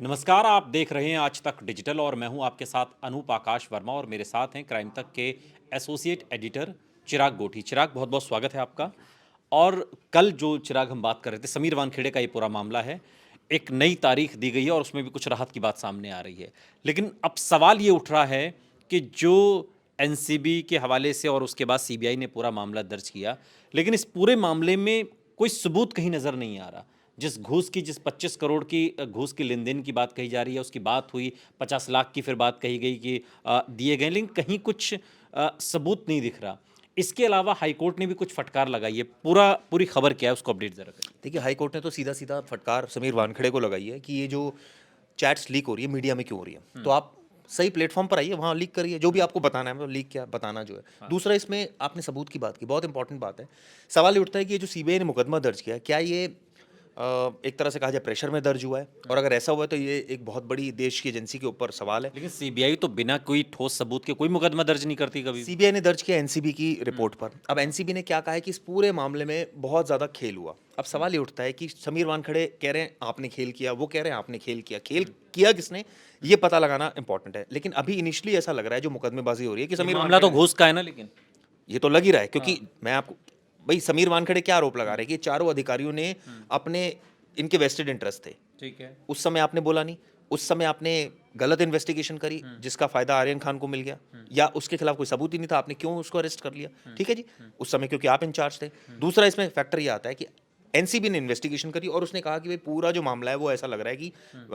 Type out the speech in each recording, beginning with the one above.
नमस्कार, आप देख रहे हैं आज तक डिजिटल और मैं हूं आपके साथ अनूप आकाश वर्मा और मेरे साथ हैं क्राइम तक के एसोसिएट एडिटर चिराग गोठी। चिराग, बहुत बहुत स्वागत है आपका। और कल जो चिराग हम बात कर रहे थे, समीर वानखेड़े का ये पूरा मामला है। एक नई तारीख दी गई है और उसमें भी कुछ राहत की बात सामने आ रही है। लेकिन अब सवाल ये उठ रहा है कि जो एनसीबी के हवाले से और उसके बाद सीबीआई ने पूरा मामला दर्ज किया, लेकिन इस पूरे मामले में कोई सबूत कहीं नज़र नहीं आ रहा। जिस 25 करोड़ की घूस की लेन देन की बात कही जा रही है, उसकी बात हुई, 50 लाख की फिर बात कही गई कि दिए गए, लेकिन कहीं कुछ सबूत नहीं दिख रहा। इसके अलावा हाईकोर्ट ने भी कुछ फटकार लगाई है। पूरी खबर क्या है, उसको अपडेट जरा करिए। देखिए, हाई कोर्ट ने तो सीधा सीधा फटकार समीर वानखेड़े को लगाई है कि ये जो चैट्स लीक हो रही है मीडिया में क्यों हो रही है, तो आप सही प्लेटफॉर्म पर आइए, वहाँ लीक करिए जो भी आपको बताना है, मतलब लीक क्या बताना जो है। दूसरा, इसमें आपने सबूत की बात की, बहुत इंपॉर्टेंट बात है। सवाल ये उठता है कि ये जो सीबीआई ने मुकदमा दर्ज किया है, क्या ये एक तरह से कहा जाए प्रेशर में दर्ज हुआ है, और अगर ऐसा हुआ है तो ये एक बहुत बड़ी देश की एजेंसी के ऊपर सवाल है। लेकिन सीबीआई तो बिना कोई ठोस सबूत के कोई मुकदमा दर्ज नहीं करती कभी भी। सीबीआई ने दर्ज किया एनसीबी की रिपोर्ट पर। अब एनसीबी ने क्या कहा है कि इस पूरे मामले में बहुत ज़्यादा खेल हुआ। अब सवाल ये उठता है कि समीर वानखेड़े कह रहे हैं आपने खेल किया, वो कह रहे हैं आपने खेल किया। खेल किया किसने, ये पता लगाना इंपॉर्टेंट है। लेकिन अभी इनिशियली ऐसा लग रहा है, जो मुकदमेबाजी हो रही है, कि ये समीर मामला तो वानखेड़े, घूस का है ना, लेकिन ये तो लग ही रहा है, क्योंकि मैं आपको भाई, समीर वानखेड़े क्या आरोप लगा रहे हैं कि ये चारों अधिकारियों ने अपने, इनके वेस्टेड इंटरेस्ट थे। ठीक है। उस समय आपने बोला नहीं, उस समय आपने गलत इन्वेस्टिगेशन करी जिसका फायदा आर्यन खान को मिल गया, या उसके खिलाफ कोई सबूत ही नहीं था, आपने क्यों उसको अरेस्ट कर लिया? ठीक है जी, उस समय क्योंकि आप इंचार्ज थे। दूसरा, इसमें फैक्टर ये आता है कि एनसीबी ने इन्वेस्टिगेशन करी और उसने कहा कि भाई पूरा जो मामला है वो ऐसा लग रहा है कि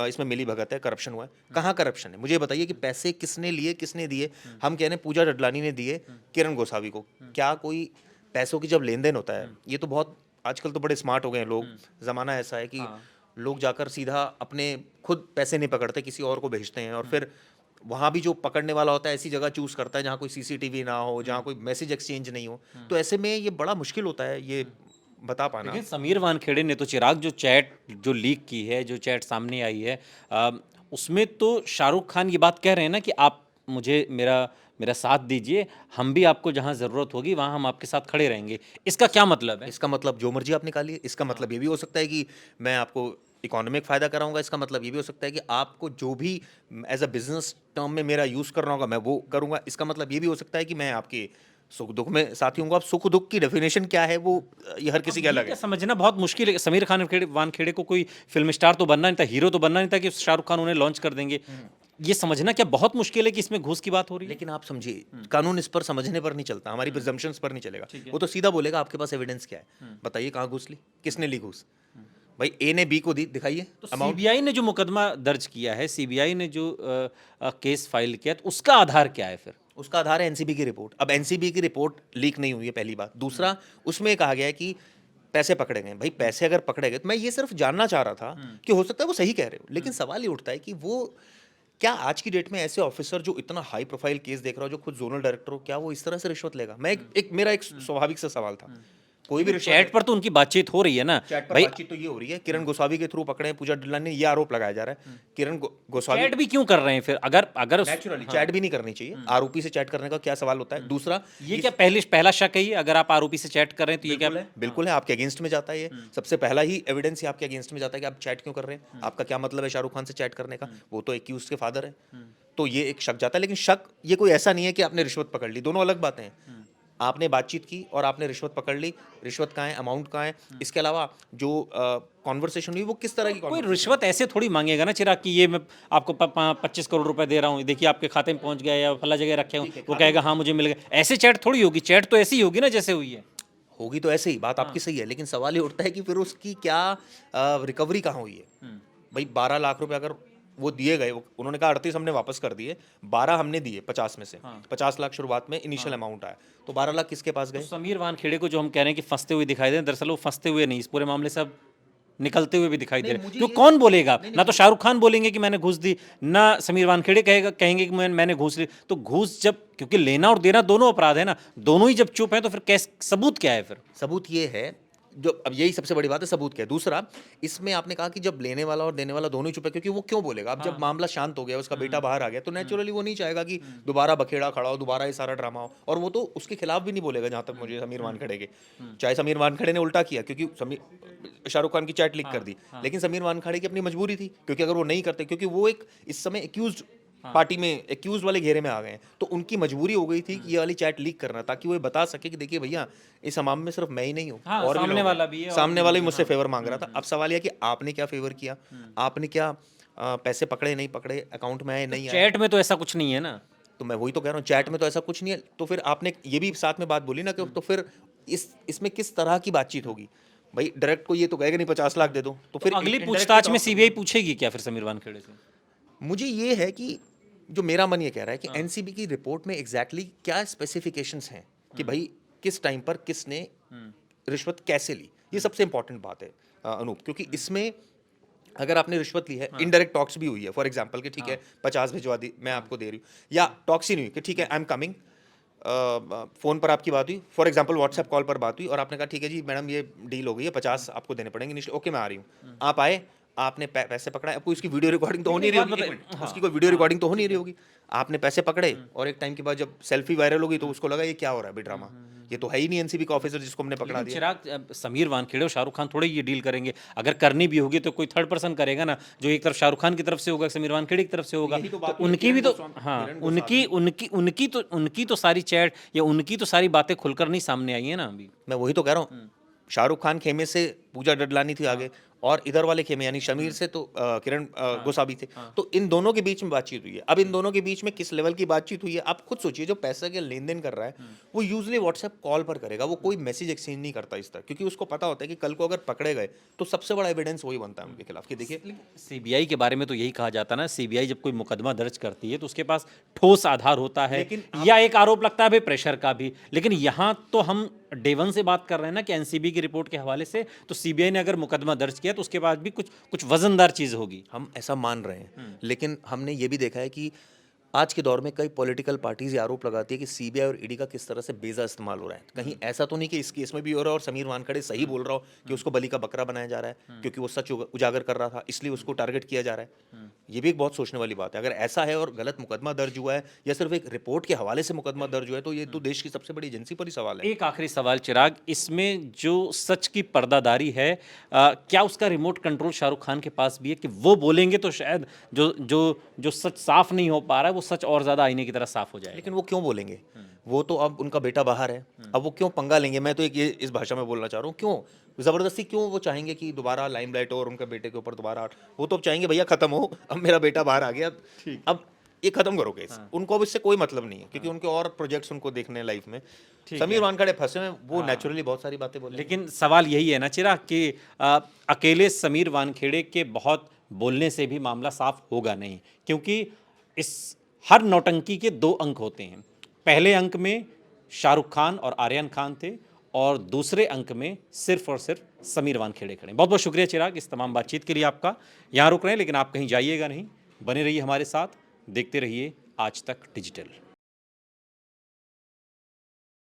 इसमें मिली भगत है, करप्शन हुआ है। कहाँ करप्शन है, मुझे बताइए कि पैसे किसने लिए, किसने दिए? हम कह रहे हैं पूजा डडलानी ने दिए किरण गोसावी को। क्या कोई पैसों की जब लेन देन होता है, ये तो बहुत, आजकल तो बड़े स्मार्ट हो गए हैं लोग, जमाना ऐसा है कि लोग जाकर सीधा अपने खुद पैसे नहीं पकड़ते, किसी और को भेजते हैं, और फिर वहाँ भी जो पकड़ने वाला होता है ऐसी जगह चूज करता है जहाँ कोई सीसीटीवी ना हो, जहाँ कोई मैसेज एक्सचेंज नहीं हो। तो ऐसे में ये बड़ा मुश्किल होता है ये बता पाना। लेकिन समीर वानखेड़े ने तो, चिराग, जो चैट जो लीक की है, जो चैट सामने आई है, उसमें तो शाहरुख खान ये बात कह रहे हैं ना कि आप मुझे मेरा मेरा साथ दीजिए, हम भी आपको जहां ज़रूरत होगी वहां हम आपके साथ खड़े रहेंगे। इसका क्या मतलब है? इसका मतलब जो मर्जी आप निकालिए। इसका मतलब ये भी हो सकता है कि मैं आपको इकोनॉमिक फ़ायदा कराऊंगा। इसका मतलब ये भी हो सकता है कि आपको जो भी एज अ बिजनेस टर्म में मेरा यूज़ करना होगा मैं वो करूंगा। इसका मतलब ये भी हो सकता है कि मैं आपके सुख दुख में साथी हूँ। अब सुख दुख की डेफिनेशन क्या है, वो ये हर किसी अब के ये अलग क्या है। समझना बहुत मुश्किल है। समीर खान वानखेड़े को कोई फिल्म स्टार तो बनना नहीं था, हीरो तो बनना नहीं था कि शाहरुख खान उन्हें लॉन्च कर देंगे। ये समझना क्या बहुत मुश्किल है कि इसमें घूस की बात हो रही है? लेकिन आप समझिए, कानून इस पर समझने पर नहीं चलता, हमारी प्रिजम्पशंस पर नहीं चलेगा। ठीक है। वो तो सीधा बोलेगा आपके पास एविडेंस क्या है, बताइए कहाँ घूस ली, किसने ली घूस। भाई ए ने बी को दी, दिखाइए तो अमाउंट। सीबीआई ने जो मुकदमा दर्ज किया है, सीबीआई ने जो केस फाइल किया, तो उसका आधार क्या है फिर? उसका आधार है एनसीबी की रिपोर्ट। अब एनसीबी की रिपोर्ट लीक नहीं हुई है, पहली बात। दूसरा, उसमें कहा गया है कि पैसे पकड़े गए। भाई पैसे अगर पकड़े गए तो मैं ये सिर्फ जानना चाह रहा था कि हो सकता है वो सही कह रहे हो, लेकिन सवाल ये उठता है कि वो, क्या आज की डेट में ऐसे ऑफिसर जो इतना हाई प्रोफाइल केस देख रहा हो, जो खुद जोनल डायरेक्टर हो, क्या वो इस तरह से रिश्वत लेगा? मैं मेरा एक स्वाभाविक सा सवाल था, कोई भी लेकिन रिश्वत चैट पर तो उनकी बातचीत हो रही है ना चैट पर भाई। बातचीत तो ये हो रही है, किरण गोसावी के थ्रू पकड़े हैं, पूजा डल्ला ने, ये आरोप लगाया जा रहा है। किरण गोसावी चैट भी क्यों कर रहे हैं फिर, अगर अगर नेचुरली हाँ। चैट भी नहीं करनी चाहिए। आरोपी से चैट करने का क्या सवाल होता है? दूसरा, ये क्या पहला शक है? ये अगर आप आरोपी से चैट कर रहे हैं तो ये क्या? बिल्कुल है, आपके अगेंस्ट में जाता है। ये सबसे पहला ही एविडेंस ही आपके अगेंस्ट में जाता है कि आप चैट क्यों कर रहे हैं, आपका क्या मतलब है शाहरुख खान से चैट करने का? वो तो एक्यूज के फादर है, तो ये एक शक जाता है। लेकिन शक ये कोई ऐसा नहीं है कि आपने रिश्वत पकड़ ली, दोनों अलग बातें हैं। आपने बातचीत की और आपने रिश्वत पकड़ ली, रिश्वत कहाँ है, अमाउंट कहाँ है? इसके अलावा जो कॉन्वर्सेशन हुई वो किस तरह की कोई conversation रिश्वत ऐसे थोड़ी मांगेगा ना चिराग कि ये मैं आपको 25 करोड़ रुपए दे रहा हूँ, देखिए आपके खाते में पहुंच गया या फला जगह रखे हूँ, वो कहेगा हाँ मुझे मिल गया। ऐसे चैट थोड़ी होगी। चैट तो ऐसी ही होगी ना जैसे हुई है। होगी? तो ऐसे ही बात आपकी सही है, लेकिन सवाल ये उठता है कि फिर उसकी क्या रिकवरी कहाँ हुई है? भाई 12 लाख रुपए अगर वो दिए गए, उन्होंने कहा 38 हमने वापस कर दिए, 12 हमने दिए 50 में से। 50 लाख शुरुआत में इनिशियल अमाउंट आया, तो 12 लाख किसके पास तो गए? समीर वानखेड़े को जो हम कह रहे हैं कि फंसते हुए दिखाई दे, दरअसल वो फंसते हुए नहीं, इस पूरे मामले से अब निकलते हुए भी दिखाई दे नहीं, रहे हैं। मुझे क्यों, ये कौन बोलेगा? नहीं, ना नहीं, तो शाहरुख खान बोलेंगे कि मैंने घूस दी, ना समीर वानखेड़े कहेंगे कि मैंने घूस ली। तो घूस जब, क्योंकि लेना और देना दोनों अपराध है ना, दोनों ही जब चुप हैं तो फिर कैसे, सबूत क्या है फिर? सबूत ये है, जो अब यही सबसे बड़ी बात है, सबूत क्या है। दूसरा, इसमें आपने कहा कि जब लेने वाला और देने वाला दोनों ही चुप है, क्योंकि वो क्यों बोलेगा। अब जब मामला शांत हो गया, उसका बेटा बाहर आ गया, तो नेचुरली वो नहीं चाहेगा कि दोबारा बखेड़ा खड़ा हो, दोबारा ये सारा ड्रामा हो। और वो तो उसके खिलाफ भी नहीं बोलेगा, जहां तक मुझे समीर वानखेड़े के, चाहे समीर वानखेड़े ने उल्टा किया क्योंकि शाहरुख खान की चैट लीक कर दी, लेकिन समीर वानखेड़े की अपनी मजबूरी थी, क्योंकि अगर वो नहीं करते, क्योंकि वो एक इस समय एक्यूज पार्टी में, एक्यूज वाले घेरे में आ गए हैं, तो उनकी मजबूरी हो गई थी कि ये वाली चैट लीक करना, ताकि वो ये बता सके कि देखिए भैया, इस हमाम में सिर्फ मैं ही नहीं हूँ, और भी सामने लोग वाला हैं। भी है, और सामने भी वाला लोग भी हैं, मुझसे हाँ। फेवर मांग रहा था। अब सवाल यह कि आपने क्या फेवर किया, आपने क्या पैसे पकड़े नहीं पकड़े, अकाउंट में आए नहीं आए। चैट में तो ऐसा कुछ नहीं है ना। तो मैं वही तो कह रहा हूँ, चैट में तो ऐसा कुछ नहीं है। तो फिर आपने ये भी साथ में बात बोली ना कि तो फिर इसमें किस तरह की बातचीत होगी। भाई डायरेक्ट को ये तो कहेगा नहीं 50 लाख दे दो, तो फिर अगली indirect पूछताछ में तो- सीबीआई पूछेगी क्या फिर समीर वानखेड़े से? मुझे ये है कि जो मेरा मन ये कह रहा है कि एनसीबी की रिपोर्ट में एग्जैक्टली क्या स्पेसिफिकेशंस हैं कि भाई किस टाइम पर किसने रिश्वत कैसे ली। ये सबसे इंपॉर्टेंट बात है अनूप, क्योंकि इसमें अगर आपने रिश्वत ली है, इनडायरेक्ट टॉक्स भी हुई है, फॉर एग्जांपल कि ठीक है 50 भिजवा दी, मैं आपको दे रही हूँ, या टॉक्स ही नहीं हुई कि ठीक है आई एम कमिंग, फोन पर आपकी बात हुई, फॉर एग्जांपल व्हाट्सएप कॉल पर बात हुई, और आपने कहा ठीक है जी मैडम ये डील हो गई है, 50 आपको देने पड़ेंगे निश्चित, ओके मैं आ रही हूँ। आप आए, आपने पैसे पकड़ाए, आपको इसकी वीडियो रिकॉर्डिंग तो हो नहीं रही एक बात होगी, एक बताइए, मिनट, हाँ, उसकी कोई वीडियो रिकॉर्डिंग तो हो नहीं रही होगी। आपने पैसे पकड़े और एक टाइम के बाद जब सेल्फी वायरल होगी तो उसको लगा ये क्या हो रहा है भाई ड्रामा, ये तो है ही नहीं एनसीबी का ऑफिसर जिसको हमने पकड़ा लेकिन दिया। चिराग, समीर वानखेड़े और शाहरुख खान थोड़े ये डील करेंगे। अगर करनी भी होगी तो कोई थर्ड पर्सन करेगा ना, जो एक तरफ शाहरुख खान की तरफ से होगा, समीर वानखेड़े की तरफ से होगा। यही तो तो बात हुई है, उनकी भी किरण तो, गोस्वामी- हाँ, किरण उनकी उनकी उनकी तो सारी चैट या उनकी तो सारी बातें खुलकर नहीं सामने आई है ना अभी। मैं वही तो कह रहा हूँ, शाहरुख खान खेमे से पूजा डडलानी थी आगे, और इधर वाले खेमे यानी शमीर से तो किरण गोसावी थे। तो इन दोनों के बीच में बातचीत हुई है। अब इन दोनों के बीच में किस लेवल की बातचीत हुई है, आप खुद सोचिए। जो पैसा के लेन देन कर रहा है वो यूजली व्हाट्सएप कॉल पर करेगा, वो कोई मैसेज एक्सचेंज नहीं करता इस तरह, क्योंकि उसको पता होता है कि कल को अगर पकड़े गए तो सबसे बड़ा एविडेंस वही बनता है उनके खिलाफ कि देखिए। सीबीआई के बारे में तो यही कहा जाता है ना, सीबीआई जब कोई मुकदमा दर्ज करती है तो उसके पास ठोस आधार होता है, लेकिन या एक आरोप लगता है भाई प्रेशर का भी। लेकिन यहाँ तो हम डे वन से बात कर रहे हैं ना कि एनसीबी की रिपोर्ट के हवाले से, तो सीबीआई ने अगर मुकदमा दर्ज किया तो उसके बाद भी कुछ वजनदार चीज होगी। हम ऐसा मान रहे हैं, लेकिन हमने ये भी देखा है कि आज के दौर में कई पॉलिटिकल पार्टीज ये आरोप लगाती है कि सीबीआई और ईडी का किस तरह से बेजा इस्तेमाल हो रहा है। कहीं ऐसा तो नहीं कि इस केस में भी हो रहा है और समीर वानखेड़े सही बोल रहा हो कि उसको बलि का बकरा बनाया जा रहा है क्योंकि वो सच उजागर कर रहा था, इसलिए उसको टारगेट किया जा रहा है। ये भी एक बहुत सोचने वाली बात है। अगर ऐसा है और गलत मुकदमा दर्ज हुआ है या सिर्फ एक रिपोर्ट के हवाले से मुकदमा दर्ज हुआ है, तो ये तो देश की सबसे बड़ी एजेंसी पर ही सवाल है। एक आखिरी सवाल चिराग, इसमें जो सच की पर्दादारी है, क्या उसका रिमोट कंट्रोल शाहरुख खान के पास भी है कि वो बोलेंगे तो शायद जो जो जो सच साफ नहीं हो पा रहा है वो सच और ज्यादा आईने की तरह साफ हो जाएगा? लेकिन वो क्यों बोलेंगे? वो तो अब उनका बेटा बाहर है, अब वो क्यों पंगा लेंगे? मैं तो एक ये इस भाषा में बोलना चाह रहा हूँ, क्यों जबरदस्ती क्यों वो चाहेंगे कि दोबारा लाइमलाइट हो और उनके बेटे के ऊपर दोबारा? वो तो अब चाहेंगे भैया खत्म हो, अब मेरा बेटा बाहर आ गया, अब ये खत्म करो केस। उनको अब इससे कोई मतलब नहीं है, क्योंकि उनके और प्रोजेक्ट्स उनको देखने हैं लाइफ में। समीर वानखेड़े फंसे हैं, वो नेचुरली बहुत सारी बातें बोले। लेकिन सवाल यही है ना चिराग कि अकेले समीर वानखेड़े के बहुत बोलने से भी मामला साफ होगा नहीं, क्योंकि इस हर नौटंकी के दो अंक होते हैं। पहले अंक में शाहरुख खान और आर्यन खान थे, और दूसरे अंक में सिर्फ और सिर्फ समीर वानखेड़े खड़े। बहुत बहुत शुक्रिया चिराग इस तमाम बातचीत के लिए आपका। यहाँ रुक रहे हैं लेकिन आप कहीं जाइएगा नहीं, बने रहिए हमारे साथ, देखते रहिए आज तक डिजिटल।